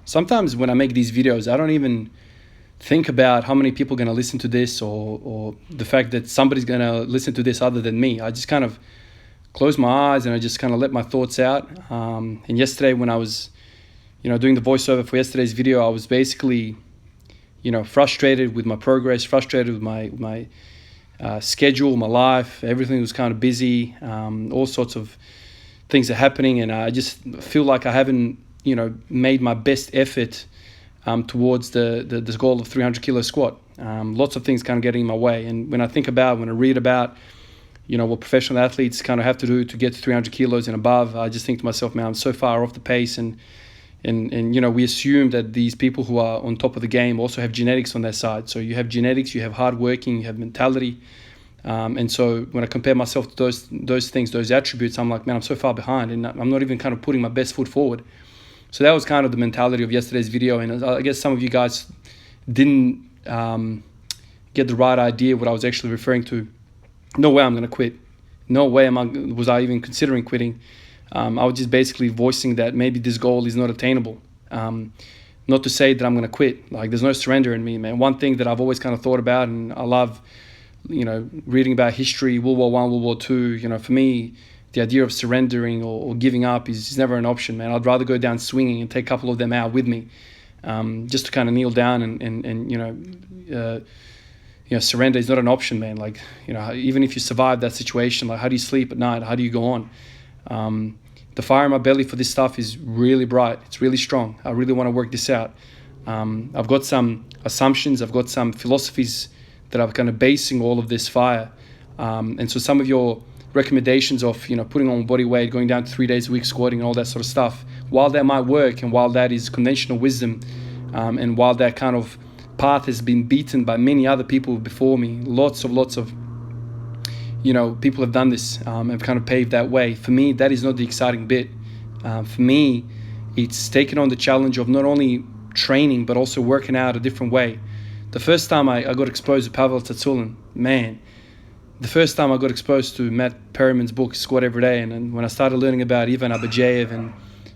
sometimes when I make these videos, I don't even think about how many people are going to listen to this, or the fact that somebody's going to listen to this other than me. I just kind of close my eyes and I just kind of let my thoughts out. And yesterday when I was, doing the voiceover for yesterday's video, I was basically, frustrated with my progress, frustrated with my schedule, my life. Everything was kind of busy. All sorts of things are happening, and I just feel like I haven't, made my best effort towards this goal of 300 kilo squat. Lots of things kind of getting in my way. And when I read about, what professional athletes kind of have to do to get to 300 kilos and above, I just think to myself, man, I'm so far off the pace. And we assume that these people who are on top of the game also have genetics on their side. So you have genetics, you have hard working, you have mentality. And so when I compare myself to those things, those attributes, I'm like, man, I'm so far behind, and I'm not even kind of putting my best foot forward. So that was kind of the mentality of yesterday's video. And I guess some of you guys didn't get the right idea what I was actually referring to. No way I'm going to quit. No way was I even considering quitting. I was just basically voicing that maybe this goal is not attainable. Not to say that I'm going to quit. Like, there's no surrender in me, man. One thing that I've always kind of thought about, and I love, reading about history, World War I, World War II, for me, the idea of surrendering or giving up is never an option, man. I'd rather go down swinging and take a couple of them out with me, just to kind of kneel down and surrender is not an option, man. Like, even if you survive that situation, like, how do you sleep at night? How do you go on? The fire in my belly for this stuff is really bright. It's really strong. I really want to work this out. I've got some assumptions. I've got some philosophies that I'm kind of basing all of this fire. And so some of your recommendations of, putting on body weight, going down to 3 days a week, squatting, and all that sort of stuff, while that might work, and while that is conventional wisdom, and while that kind of path has been beaten by many other people before me, lots of people have done this, have kind of paved that way. For me, that is not the exciting bit. For me, it's taking on the challenge of not only training but also working out a different way. The first time I got exposed to Pavel Tsatsouline, man, the first time I got exposed to Matt Perryman's book, Squat Every Day, and when I started learning about Ivan Abajev and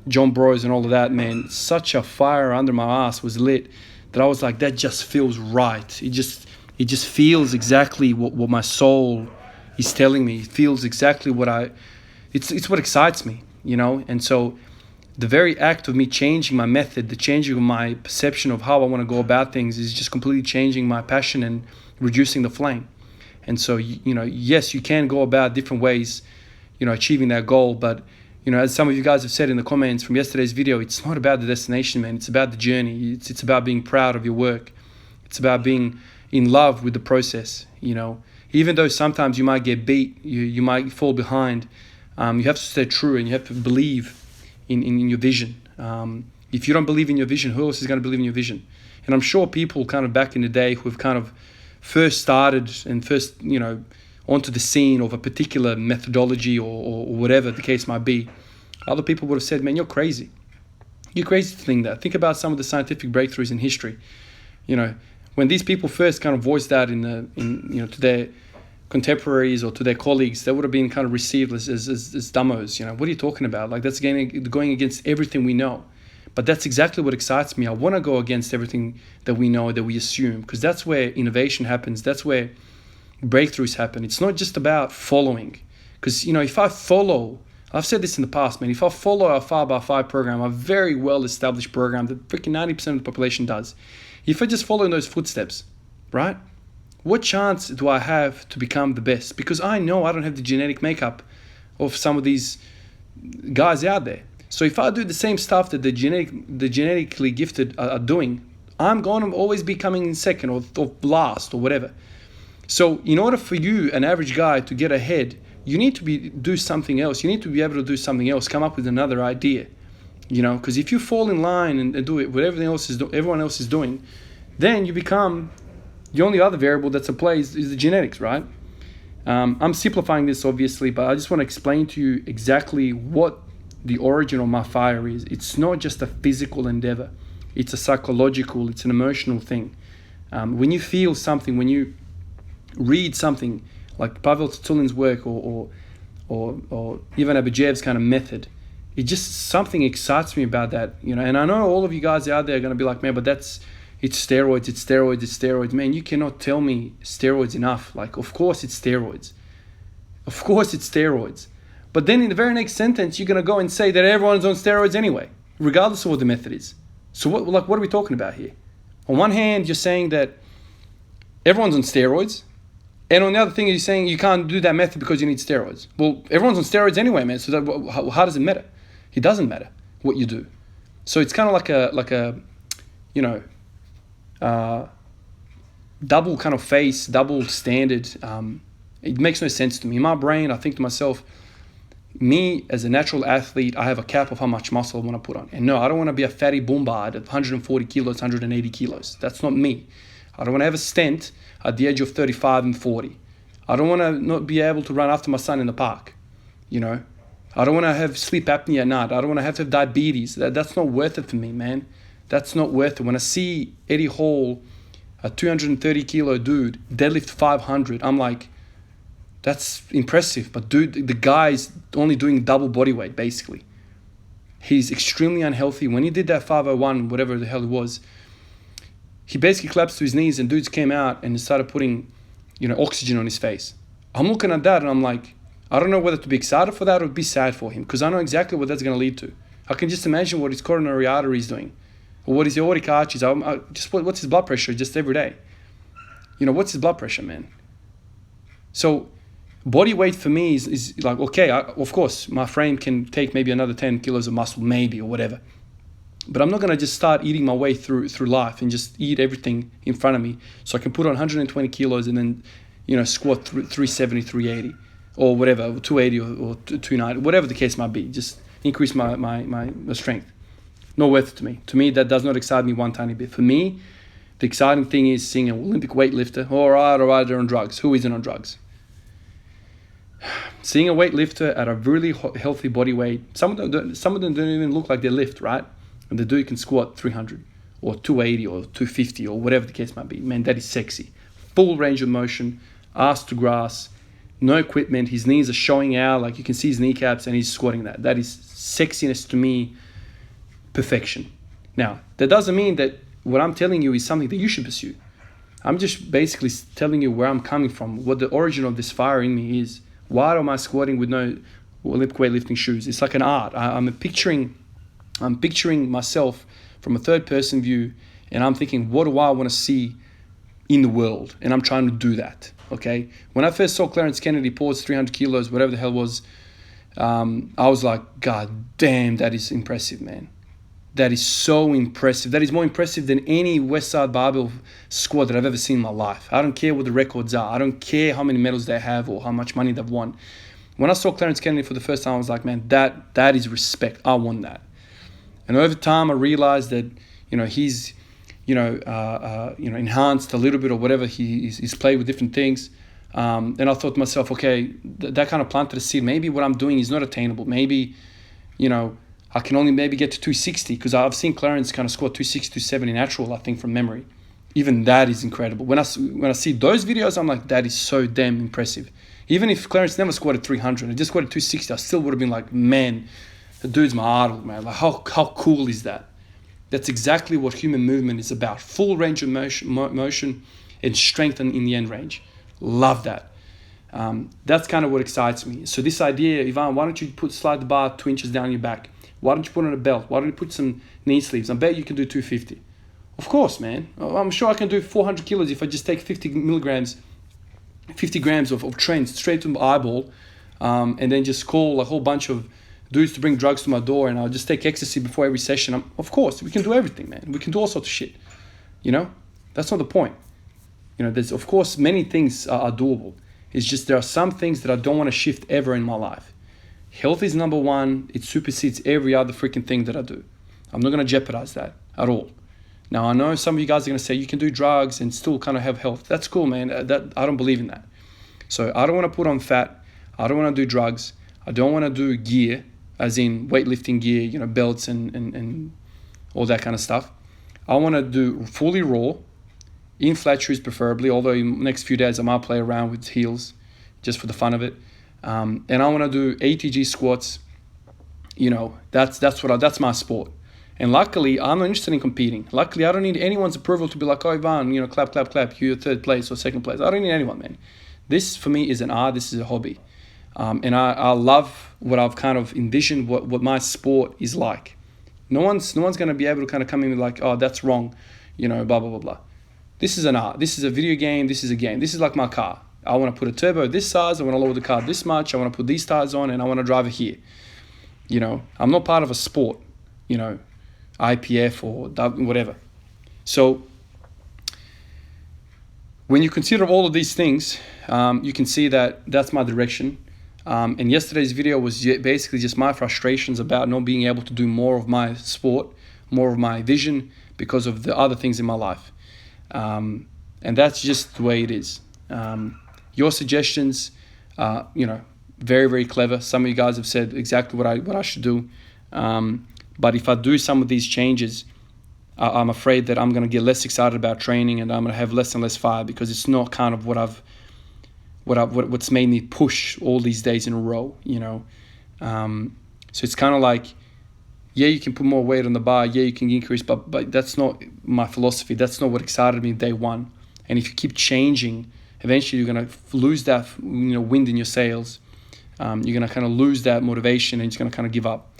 John Broyles and all of that, man, such a fire under my ass was lit that I was like, that just feels right. It just feels exactly what my soul is telling me. It feels exactly it's what excites me, And so the very act of me changing my method, the changing of my perception of how I want to go about things, is just completely changing my passion and reducing the flame. And so, yes, you can go about different ways, achieving that goal. But, as some of you guys have said in the comments from yesterday's video, it's not about the destination, man. It's about the journey. It's about being proud of your work. It's about being in love with the process, Even though sometimes you might get beat, you might fall behind, you have to stay true, and you have to believe in your vision. If you don't believe in your vision, who else is going to believe in your vision? And I'm sure people kind of back in the day who have kind of first started and first, onto the scene of a particular methodology or whatever the case might be, other people would have said, man, you're crazy. You're crazy to think that. Think about some of the scientific breakthroughs in history. When these people first kind of voiced that to their contemporaries or to their colleagues, they would have been kind of received as dumbos. What are you talking about? Like, that's going against everything we know. But that's exactly what excites me. I want to go against everything that we know, that we assume, because that's where innovation happens. That's where breakthroughs happen. It's not just about following. Because, if I follow, I've said this in the past, man, if I follow our 5x5 program, a very well-established program that freaking 90% of the population does, if I just follow in those footsteps, right, what chance do I have to become the best? Because I know I don't have the genetic makeup of some of these guys out there. So if I do the same stuff that the genetically gifted are doing, I'm going to always be coming in second or last or whatever. So in order for you, an average guy, to get ahead, you need to do something else. You need to be able to do something else, come up with another idea. Because if you fall in line and do it what everyone else is doing, then you become, the only other variable that's at play is the genetics, right? I'm simplifying this, obviously, but I just want to explain to you exactly what the origin of my fire is. It's not just a physical endeavor. It's a psychological, it's an emotional thing. When you feel something, when you read something like Pavel Tsatsouline's work or Ivan Abajev's kind of method, it just something excites me about that, you know. And I know all of you guys out there are gonna be like, man, but it's steroids. Man, you cannot tell me steroids enough. Like, of course it's steroids. Of course it's steroids. But then in the very next sentence, you're gonna go and say that everyone's on steroids anyway, regardless of what the method is. So what are we talking about here? On one hand, you're saying that everyone's on steroids, and on the other thing, you're saying you can't do that method because you need steroids. Well, everyone's on steroids anyway, man. So how does it matter? It doesn't matter what you do. So it's kind of like a you know, double kind of face, double standard. It makes no sense to me. In my brain, I think to myself, me as a natural athlete, I have a cap of how much muscle I want to put on. And no, I don't want to be a fatty bombard at 140 kilos, 180 kilos. That's not me. I don't want to have a stent at the age of 35 and 40. I don't want to not be able to run after my son in the park. You know, I don't want to have sleep apnea at night. I don't want to have diabetes. That's not worth it for me, man. That's not worth it. When I see Eddie Hall, a 230 kilo dude, deadlift 500, I'm like, that's impressive. But dude, the guy's only doing double body weight, basically. He's extremely unhealthy. When he did that 501, whatever the hell it was, he basically collapsed to his knees, and dudes came out and started putting, you know, oxygen on his face. I'm looking at that and I'm like, I don't know whether to be excited for that or be sad for him, because I know exactly what that's going to lead to. I can just imagine what his coronary artery is doing, or what his aortic arch is. What's his blood pressure just every day? You know, what's his blood pressure, man? So body weight for me is like, okay, of course, my frame can take maybe another 10 kilos of muscle, maybe, or whatever. But I'm not going to just start eating my way through life and just eat everything in front of me so I can put on 120 kilos and then, you know, squat 370, 380 or whatever, 280 or 290, whatever the case might be. Just increase my strength. Not worth it to me. To me, that does not excite me one tiny bit. For me, the exciting thing is seeing an Olympic weightlifter. All right, they're on drugs. Who isn't on drugs? Seeing a weightlifter at a really healthy body weight, some of them don't even look like they lift, right? And the dude can squat 300 or 280 or 250 or whatever the case might be. Man, that is sexy. Full range of motion, ass to grass, no equipment. His knees are showing out, like you can see his kneecaps, and he's squatting that. That is sexiness to me, perfection. Now, that doesn't mean that what I'm telling you is something that you should pursue. I'm just basically telling you where I'm coming from, what the origin of this fire in me is. Why am I squatting with no Olympic weightlifting shoes? It's like an art. I'm picturing myself from a third person view, and I'm thinking, what do I want to see in the world? And I'm trying to do that, okay? When I first saw Clarence Kennedy pause 300 kilos, whatever the hell was, I was like, God damn, that is impressive, man. That is so impressive. That is more impressive than any Westside barbell squat that I've ever seen in my life. I don't care what the records are. I don't care how many medals they have or how much money they've won. When I saw Clarence Kennedy for the first time, I was like, man, that is respect. I want that. And over time, I realized that, you know, he's, enhanced a little bit or whatever. He's played with different things. And I thought to myself, okay, that kind of planted a seed. Maybe what I'm doing is not attainable. Maybe, you know, I can only maybe get to 260, because I've seen Clarence kind of squat 260, 270 natural, I think, from memory. Even that is incredible. When I see those videos, I'm like, that is so damn impressive. Even if Clarence never squatted 300, I just squatted 260, I still would have been like, man, the dude's my idol, man. Like, how cool is that? That's exactly what human movement is about. Full range of motion and strength in the end range. Love that. That's kind of what excites me. So this idea, Ivan, why don't you slide the bar 2 inches down your back? Why don't you put on a belt? Why don't you put some knee sleeves? I bet you can do 250. Of course, man. I'm sure I can do 400 kilos if I just take 50 grams of trains straight to my eyeball, and then just call a whole bunch of dudes to bring drugs to my door, and I'll just take ecstasy before every session. Of course, we can do everything, man. We can do all sorts of shit. You know? That's not the point. You know, there's, of course, many things are doable. It's just there are some things that I don't want to shift ever in my life. Health is number one. It supersedes every other freaking thing that I do. I'm not going to jeopardize that at all. Now, I know some of you guys are going to say you can do drugs and still kind of have health. That's cool, man. That I don't believe in that. So I don't want to put on fat. I don't want to do drugs. I don't want to do gear, as in weightlifting gear, you know, belts and all that kind of stuff. I want to do fully raw, in flat shoes preferably, although in the next few days I might play around with heels just for the fun of it. And I want to do ATG squats That's my sport. And luckily, I'm not interested in competing. Luckily, I don't need anyone's approval to be like, oh, Ivan, clap, clap, clap. You're third place or second place. I don't need anyone, man. This, for me, is an art. This is a hobby. And I love what I've kind of envisioned what my sport is like. No one's going to be able to kind of come in with like, oh, that's wrong, blah, blah, blah, blah. This is an art. This is a video game. This is a game. This is like my car. I want to put a turbo this size. I want to lower the car this much. I want to put these tires on, and I want to drive it here. I'm not part of a sport, IPF or whatever. So when you consider all of these things, you can see that that's my direction. And yesterday's video was basically just my frustrations about not being able to do more of my sport, more of my vision because of the other things in my life. And that's just the way it is. Your suggestions, very, very clever. Some of you guys have said exactly what I should do. But if I do some of these changes, I'm afraid that I'm going to get less excited about training, and I'm going to have less and less fire because it's not kind of what's made me push all these days in a row. So it's kind of like, yeah, you can put more weight on the bar, yeah, you can increase, but that's not my philosophy. That's not what excited me day one. And if you keep changing, eventually you're going to lose that wind in your sails. You're going to kind of lose that motivation, and you're going to kind of give up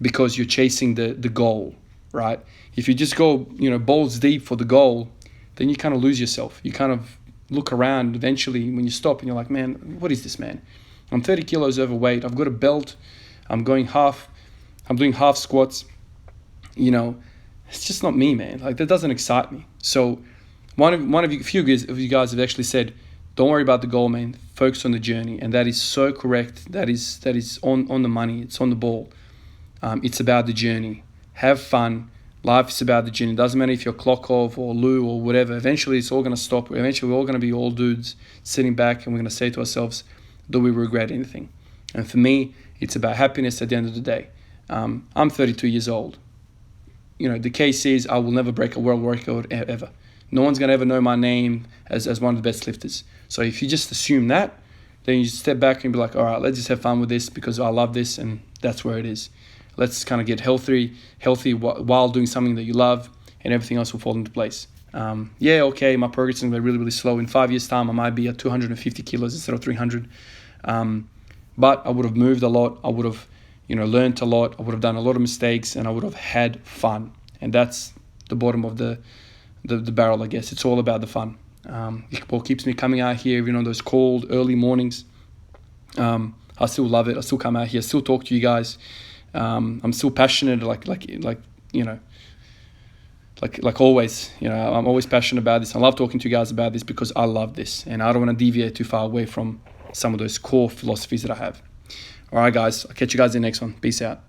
because you're chasing the goal, right? If you just go balls deep for the goal, then you kind of lose yourself. You kind of look around eventually when you stop and you're like, man, what is this, man? I'm 30 kilos overweight. I've got a belt. I'm doing half squats. It's just not me, man. Like, that doesn't excite me. So a few of you guys have actually said, don't worry about the goal, man. Focus on the journey. And that is so correct. That is on the money. It's on the ball. It's about the journey. Have fun. Life is about the journey. It doesn't matter if you're Klokov or Lou or whatever. Eventually, it's all going to stop. Eventually, we're all going to be old dudes sitting back, and we're going to say to ourselves, do we regret anything? And for me, it's about happiness at the end of the day. I'm 32 years old. The case is I will never break a world record ever. No one's going to ever know my name as one of the best lifters. So if you just assume that, then you just step back and be like, all right, let's just have fun with this because I love this, and that's where it is. Let's kind of get healthy while doing something that you love, and everything else will fall into place. Okay, my progress is going to be really, really slow. In 5 years' time, I might be at 250 kilos instead of 300. But I would have moved a lot. I would have, learned a lot. I would have done a lot of mistakes, and I would have had fun. And that's the bottom of the barrel, I guess. It's all about the fun. What keeps me coming out here, those cold early mornings. I still love it. I still come out here, still talk to you guys. I'm still passionate, like always. I'm always passionate about this. I love talking to you guys about this because I love this, and I don't want to deviate too far away from some of those core philosophies that I have. All right, guys. I'll catch you guys in the next one. Peace out.